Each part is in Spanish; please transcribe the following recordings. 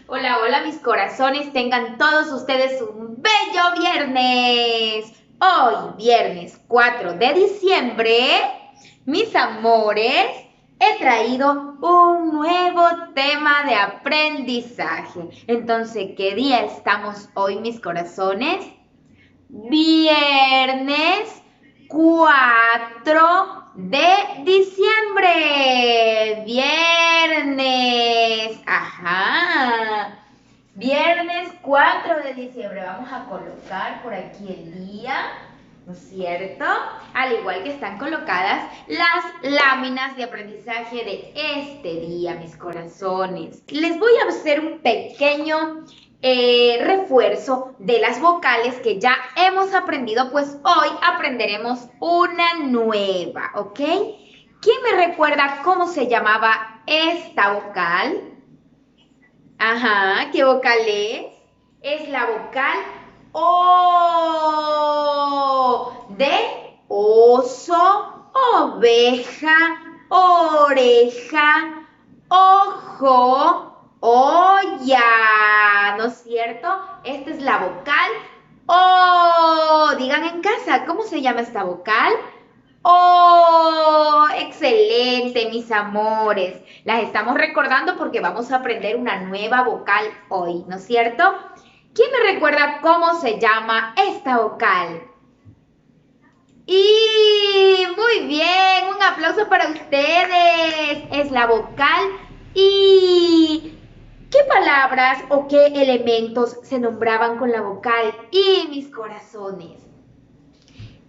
Hola, hola mis corazones, tengan todos ustedes un bello viernes. Hoy, viernes 4 de diciembre, mis amores, he traído un nuevo tema de aprendizaje. Entonces, ¿qué día estamos hoy, mis corazones? Viernes 4 de diciembre. Viernes. Ajá. Viernes 4 de diciembre. Vamos a colocar por aquí el día, ¿no es cierto? Al igual que están colocadas las láminas de aprendizaje de este día, mis corazones. Les voy a hacer un pequeño refuerzo de las vocales que ya hemos aprendido, pues hoy aprenderemos una nueva, ¿ok? ¿Quién me recuerda cómo se llamaba esta vocal? Ajá, ¿qué vocal es? Es la vocal O de oso, oveja, oreja, ojo, olla, ¿no es cierto? Esta es la vocal O. Digan en casa, ¿cómo se llama esta vocal? Oh, excelente, mis amores. Las estamos recordando porque vamos a aprender una nueva vocal hoy, ¿no es cierto? ¿Quién me recuerda cómo se llama esta vocal? Y muy bien, un aplauso para ustedes. Es la vocal I. ¿Qué palabras o qué elementos se nombraban con la vocal I, mis corazones?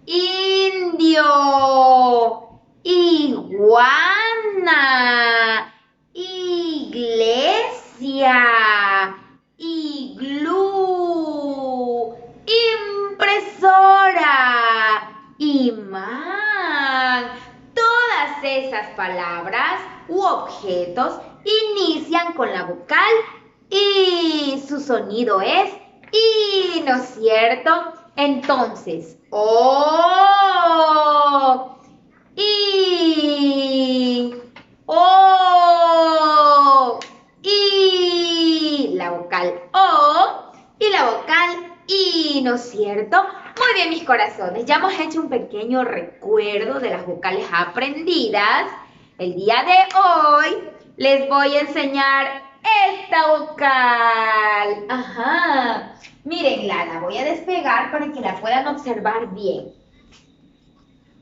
Indio, iguana, iglesia, iglú, impresora, imán. Todas esas palabras u objetos inician con la vocal y su sonido es I, ¿no es cierto? Entonces, O, I, O, I, la vocal O y la vocal I, ¿no es cierto? Muy bien, mis corazones, ya hemos hecho un pequeño recuerdo de las vocales aprendidas. El día de hoy les voy a enseñar esta vocal. Ajá. Mírenla, la voy a despegar para que la puedan observar bien.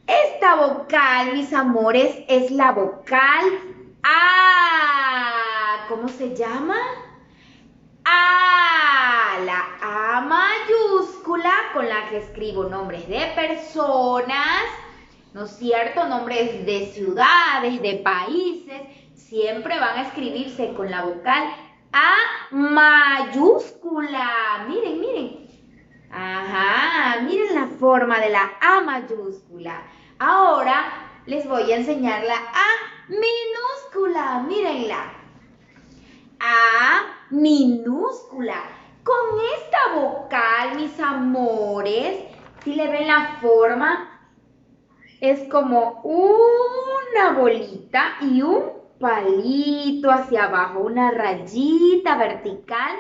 Esta vocal, mis amores, es la vocal A. ¿Cómo se llama? A. La A mayúscula con la que escribo nombres de personas, ¿no es cierto? Nombres de ciudades, de países, siempre van a escribirse con la vocal A mayúscula. Miren, miren. Ajá, miren la forma de la A mayúscula. Ahora les voy a enseñar la A minúscula. Mírenla. A minúscula. Con esta vocal, mis amores, si le ven la forma, es como una bolita y un palito hacia abajo, una rayita vertical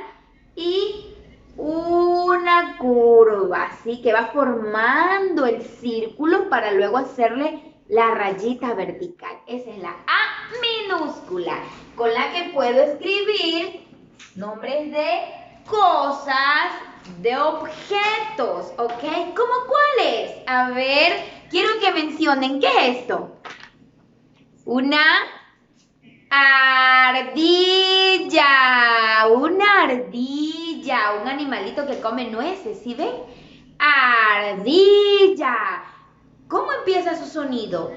y una curva, así que va formando el círculo para luego hacerle la rayita vertical. Esa es la A minúscula, con la que puedo escribir nombres de cosas, de objetos, ¿ok? ¿Cómo cuáles? A ver, quiero que mencionen, ¿qué es esto? Una ardilla, un animalito que come nueces, ¿sí ven? Ardilla. ¿Cómo empieza su sonido?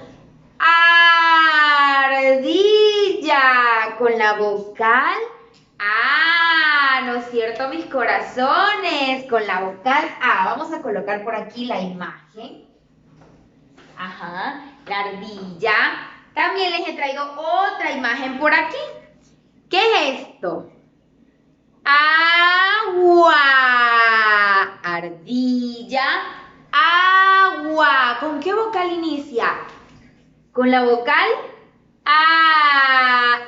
Ardilla, con la vocal A, ¿no es cierto, mis corazones? Con la vocal A. Vamos a colocar por aquí la imagen. Ajá, la ardilla. También les he traído otra imagen por aquí. ¿Qué es esto? Agua. Ardilla, agua. ¿Con qué vocal inicia? Con la vocal A.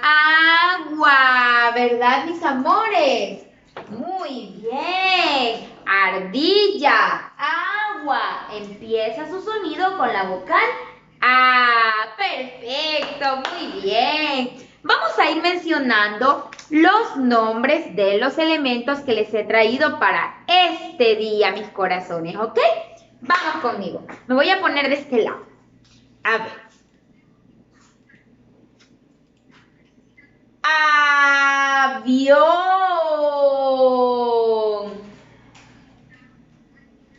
Agua. ¿verdad, mis amores? Muy bien. Ardilla, agua. Empieza su sonido con la vocal A. Perfecto, muy bien. Vamos a ir mencionando los nombres de los elementos que les he traído para este día, mis corazones, ¿ok? Vamos conmigo. Me voy a poner de este lado. A ver. Avión.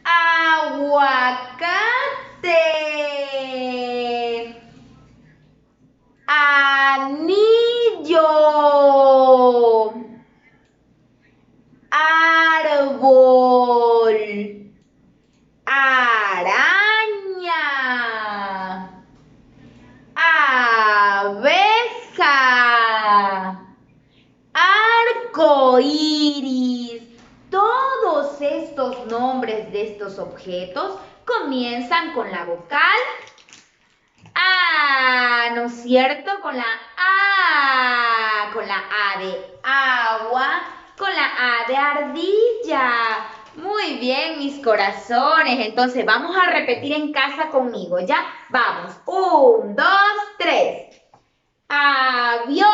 Aguacate. Anillo. Árbol. Araña. Abeja. Arco iris. Todos estos nombres de estos objetos comienzan con la vocal A, ¿no es cierto? Con la A de agua, con la A de ardilla. Muy bien, mis corazones. Entonces, vamos a repetir en casa conmigo, ¿ya? Vamos. 1, 2, 3. Avión.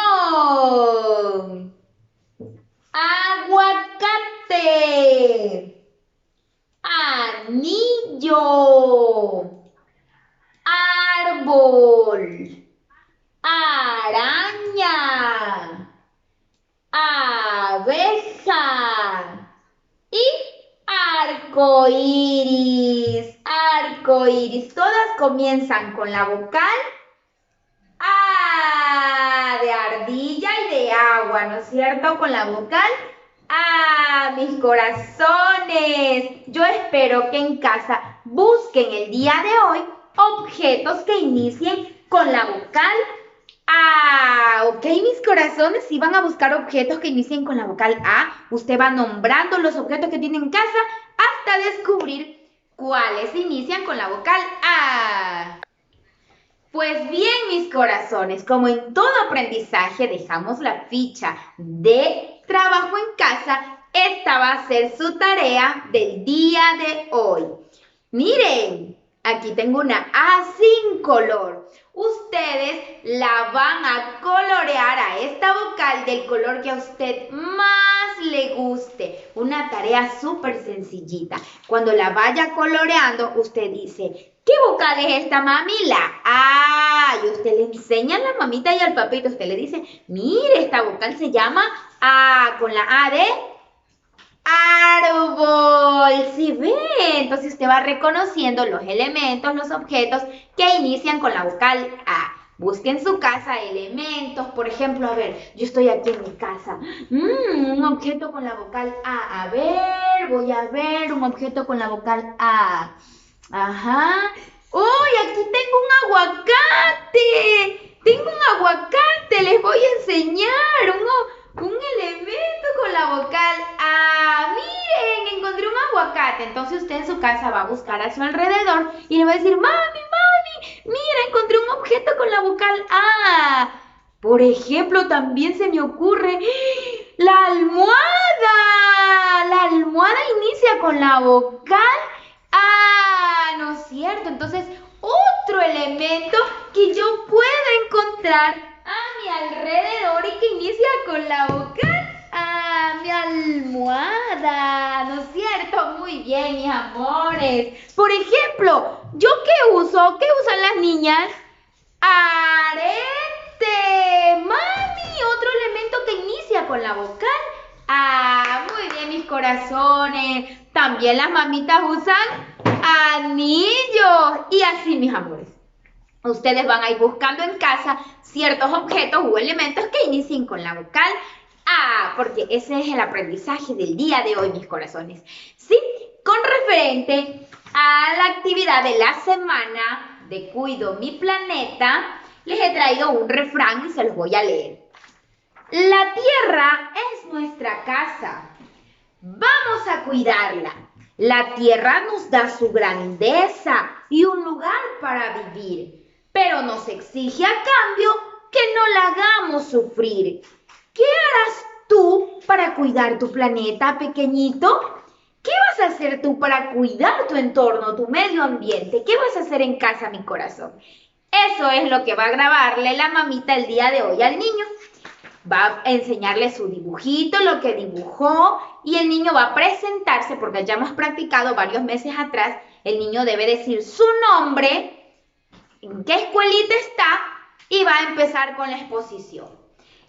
Aguacate. Anillo. Árbol. Araña. Abeja. Y arco iris. Arco iris. Todas comienzan con la vocal A de ardilla y de agua, ¿no es cierto? Con la vocal A, mis corazones. Yo espero que en casa busquen el día de hoy objetos que inicien con la vocal A. Ok, mis corazones, si van a buscar objetos que inicien con la vocal A, usted va nombrando los objetos que tiene en casa hasta descubrir cuáles inician con la vocal A. Pues bien, mis corazones, como en todo aprendizaje dejamos la ficha de trabajo en casa, esta va a ser su tarea del día de hoy. Miren, aquí tengo una A sin color. Ustedes la van a colorear a esta vocal del color que a usted más le guste. Una tarea súper sencillita. Cuando la vaya coloreando, usted dice, ¿qué vocal es esta, mami? La A. Y usted le enseña a la mamita y al papito. Usted le dice, mire, esta vocal se llama A, con la A de árbol. ¿Sí ve? Entonces usted va reconociendo los elementos, los objetos que inician con la vocal A. Busque en su casa elementos, por ejemplo, a ver, yo estoy aquí en mi casa. Un objeto con la vocal A. A ver, voy a ver un objeto con la vocal A. Ajá. ¡Uy! Aquí tengo un aguacate. Tengo un aguacate. Les voy a enseñar un elemento con la vocal A. Miren, encontré un aguacate. Entonces usted en su casa va a buscar a su alrededor y le va a decir, mami, mira, encontré un objeto con la vocal A. Por ejemplo, también se me ocurre la almohada. La almohada inicia con la vocal A, ¿no es cierto? Entonces, otro elemento que yo puedo encontrar a mi alrededor y que inicia con la vocal A, mi almohada, ¿no es cierto? Muy bien, mis amores. Por ejemplo, ¿yo qué uso? ¿Qué usan las niñas? Arete. Mami, otro elemento que inicia con la vocal A. Muy bien, mis corazones. También las mamitas usan anillos. Y así, mis amores. Ustedes van a ir buscando en casa ciertos objetos u elementos que inicien con la vocal A, porque ese es el aprendizaje del día de hoy, mis corazones. Sí, con referente a la actividad de la semana de Cuido mi Planeta, les he traído un refrán y se los voy a leer. La tierra es nuestra casa. Vamos a cuidarla. La tierra nos da su grandeza y un lugar para vivir, pero nos exige a cambio que no la hagamos sufrir. ¿Qué harás tú para cuidar tu planeta, pequeñito? ¿Qué vas a hacer tú para cuidar tu entorno, tu medio ambiente? ¿Qué vas a hacer en casa, mi corazón? Eso es lo que va a grabarle la mamita el día de hoy al niño. Va a enseñarle su dibujito, lo que dibujó, y el niño va a presentarse, porque ya hemos practicado varios meses atrás. El niño debe decir su nombre, en qué escuelita está, y va a empezar con la exposición.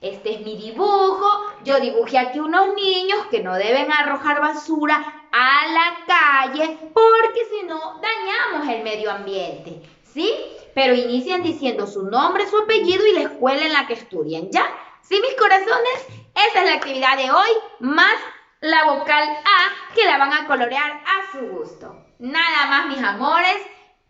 Este es mi dibujo, yo dibujé aquí unos niños que no deben arrojar basura a la calle porque si no dañamos el medio ambiente, ¿sí? Pero inician diciendo su nombre, su apellido y la escuela en la que estudian, ¿ya? ¿Sí, mis corazones? Esa es la actividad de hoy, más la vocal A que la van a colorear a su gusto. Nada más, mis amores.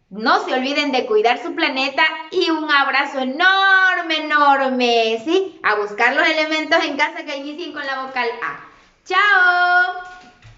No se olviden de cuidar su planeta y un abrazo enorme, enorme, ¿sí? A buscar los elementos en casa que inicien con la vocal A. ¡Chao!